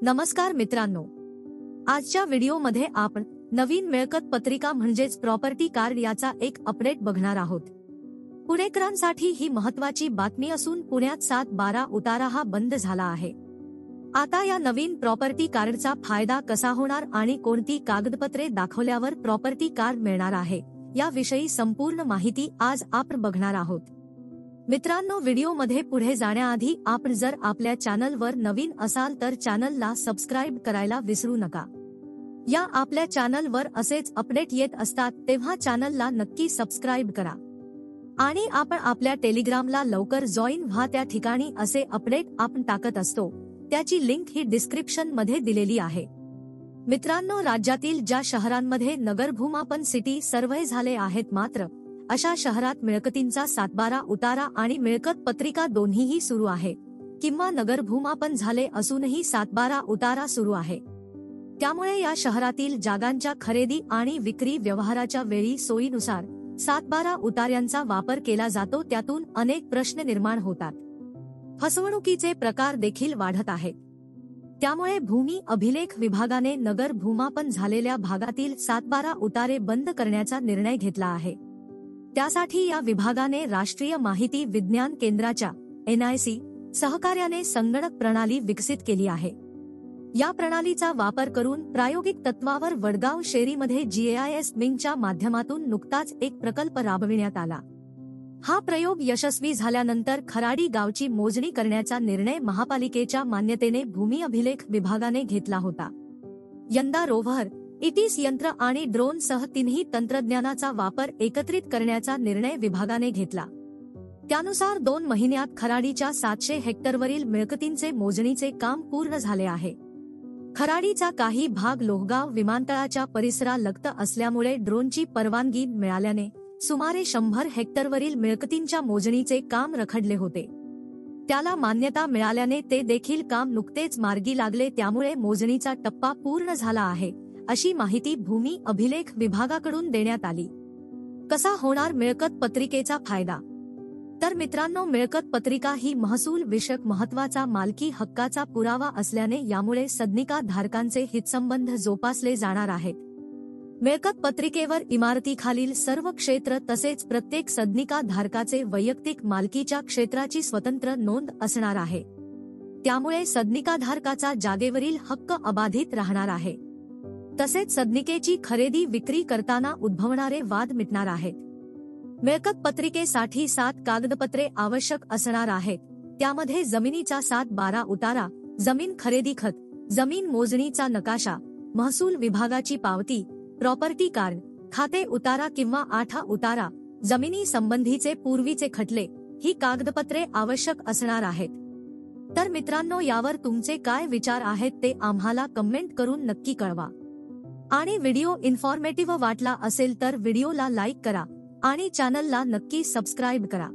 नमस्कार मित्रांनो, आजच्या व्हिडिओमध्ये आपण नवीन मिळकत पत्रिका म्हणजेच प्रॉपर्टी कार्ड याचा एक अपडेट बघणार आहोत। पुणेकरांसाठी ही महत्त्वाची बातमी असून पुण्यात 7/12 उतारा हा बंद झाला आहे। आता या नवीन प्रॉपर्टी कार्डचा फायदा कसा होणार आणि कोणती कागदपत्रे दाखवल्यावर प्रॉपर्टी कार्ड मिळणार आहे याविषयी संपूर्ण माहिती आज आपण बघणार आहोत। मित्रांनो, व्हिडिओमध्ये पुढे जाण्याआधी आपण जर आपल्या चॅनलवर नवीन असाल तर चॅनलला सबस्क्राइब करायला विसरू नका। या आपल्या चॅनलवर असेच अपडेट येत असतात तेव्हा चॅनलला नक्की सबस्क्राइब करा आणि आपण आपल्या टेलिग्रामला लवकर जॉईन व्हा। त्या ठिकाणी असे अपडेट आपण टाकत असतो, त्याची लिंक ही डिस्क्रिप्शन मध्ये दिलेली आहे। मित्रांनो, राज्यातील ज्या शहरांमध्ये नगर भूमापन सिटी सर्व्हे झाले आहेत, मात्र अशा शहरात मिळकतींचा 7/12 उतारा आणि मिळकत पत्रिका दोन्हीही सुरू आहे किंवा नगर भूमापन झाले असूनही 7/12 उतारा सुरू आहे, त्यामुळे या शहरातील जागांच्या खरेदी आणि विक्री व्यवहाराच्या वेळी सोयीनुसार 7/12 उतार्यांचा वापर केला जातो। त्यातून अनेक प्रश्न निर्माण होतात, फसवणुकीचे प्रकार देखील वाढत आहेत। त्यामुळे भूमी अभिलेख विभागाने नगर भूमापन झालेल्या भागातील 7/12 उतारे बंद करण्याचा निर्णय घेतला आहे। त्यासाठी या विभागाने राष्ट्रीय माहिती विज्ञान केंद्राच्या NIC सहकार्याने संगणक प्रणाली विकसित केली आहे। या प्रणालीचा वापर करून प्रायोगिक तत्वावर वडगाव शेरीमध्ये GIS मिंगच्या माध्यमातून नुकताच एक प्रकल्प राबविण्यात आला। हा प्रयोग यशस्वी झाल्यानंतर खराडी गावची मोजणी करण्याचा निर्णय महापालिकेच्या मान्यतेने भूमी अभिलेख विभागाने घेतला होता। यंदा रोव्हर, ETS यंत्र आणि ड्रोन सह तिन्ही तंत्रज्ञानाचा वापर एकत्रित करण्याचा निर्णय विभागाने घेतला। त्यानुसार 2 महिन्यात खराडीच्या 700 हेक्टरवरील मिळकतींचे मोजणीचे काम पूर्ण झाले आहे। खराडीचा काही भाग लोहगाव विमानतळाच्या परिसरालगत असल्यामुळे ड्रोनची परवानगी मिळाल्याने सुमारे 100 हेक्टरवरील मिळकतींच्या मोजणीचे काम रखडले होते। त्याला मान्यता मिळाल्याने ते देखील काम नुकतेच मार्गी लागले, त्यामुळे मोजणीचा टप्पा पूर्ण झाला आहे, अशी माहिती भूमी अभिलेख विभागाकडून देण्यात आली। कसा होणार मिळकत पत्रिकेचा फायदा? तर मित्रांनो, मिळकत पत्रिका ही महसूल विषयक महत्त्वाचा मालकी हक्काचा पुरावा असल्याने यामुळे सदनिका धारकांचे हितसंबंध जोपासले जाणार आहेत। मिळकत पत्रिकेवर इमारतीखालील सर्व क्षेत्र तसेच प्रत्येक सदनिका धारकाचे वैयक्तिक मालकीच्या क्षेत्राची स्वतंत्र नोंद असणार आहे। त्यामुळे सदनिकाधारकाचा जागेवरील हक्क अबाधित राहणार आहे। तसेच सदनिकेची खरेदी विक्री करताना उद्भवणारे वाद मिटणार आहेत। मिळकत पत्रिकेसाठी 7 कागदपत्रे आवश्यक असणार आहेत। त्यामध्ये जमिनीचा 7/12 उतारा, जमीन खरेदी खत, जमीन मोजणीचा नकाशा, महसूल विभागाची पावती, प्रॉपर्टी कार्ड, खाते उतारा किंवा 8 उतारा, जमिनी संबंधीचे पूर्वीचे खटले ही कागदपत्रे आवश्यक असणार आहेत। तर मित्रांनो, यावर तुमचे काय विचार आहेत ते आम्हाला कमेंट करून नक्की कळवा आणि व्हिडिओ इन्फॉर्मेटिव्ह वाटला असेल तर व्हिडिओला लाईक करा आणि चॅनलला नक्की सबस्क्राइब करा।